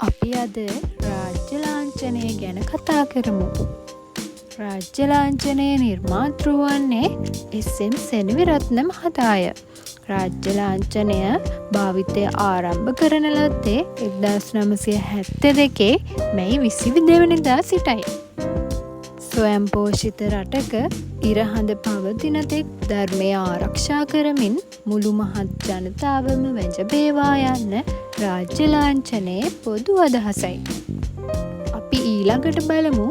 අපි අද රාජ්‍ය ලාංඡනය ගැන කතා කරමු. රාජ්‍ය ලාංඡනයේ නිර්මාතෘ වන්නේ එස්.එම්. සෙනවිරත්න මහතාය. රාජ්‍ය ලාංඡනය භාවිතය ආරම්භ කරන ලද්දේ 1972 මැයි 22 වෙනිදා සිටයි. ස්වයංපෝෂිත රටක ඉරහඳ පවතින තෙක් ධර්මය ආරක්ෂා කරමින් මුළු මහත් ජනතාවම වැජඹේවා යන්න රාජ්‍ය ලාංඡනයේ පොදු අදහසයි. අපි ඊළඟට බලමු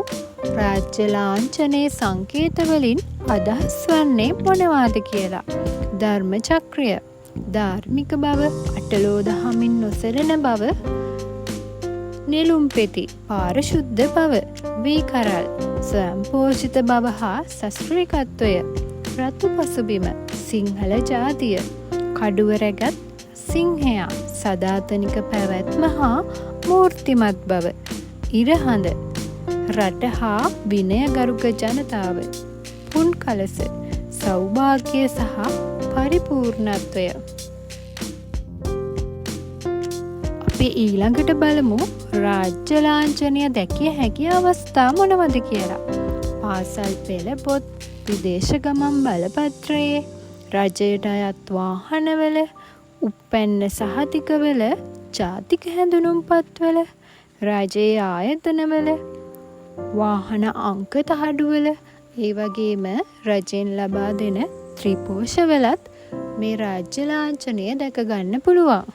රාජ්‍ය ලාංඡනයේ සංකේතවලින් අදහස් වන්නේ මොනවාද කියලා. ධර්ම චක්‍රය, ධාර්මික බව, අටලෝ දහමින් නොසැලෙන බව, නෙළුම් පෙති, පාරිශුද්ධ බව, වී කරල්, ස්වයංපෝෂිත බව හා සශ්‍රීකත්වය, රතු පසුබිම, සිංහල ජාතිය, කඩුව රැගත් සිංහයා, සදාතනික පැවැත්ම හා මූර්තිමත් බව, ඉරහඳ, රට හා විනයගරුක ජනතාව, පුන් කලස, සෞභාග්‍ය සහ පරිපූර්ණත්වය. අපි ඊළඟට බලමු රාජ්‍ය ලාංඡනය දැකිය හැකි අවස්ථා මොනවද කියලා. පාසල් පෙළ පොත්, විදේශ ගමන් බලපත්‍රයේ, රජයට අයත් වාහනවල, උපැන්න සහතිකවල, ජාතික හැඳුනුම්පත්වල, රජයේ ආයතනවල, වාහන අංක තහඩුවල, ඒ වගේම රජයෙන් ලබා දෙන ත්‍රිපෝෂවලත් මේ රාජ්‍ය ලාංඡනය දැක ගන්න පුළුවන්.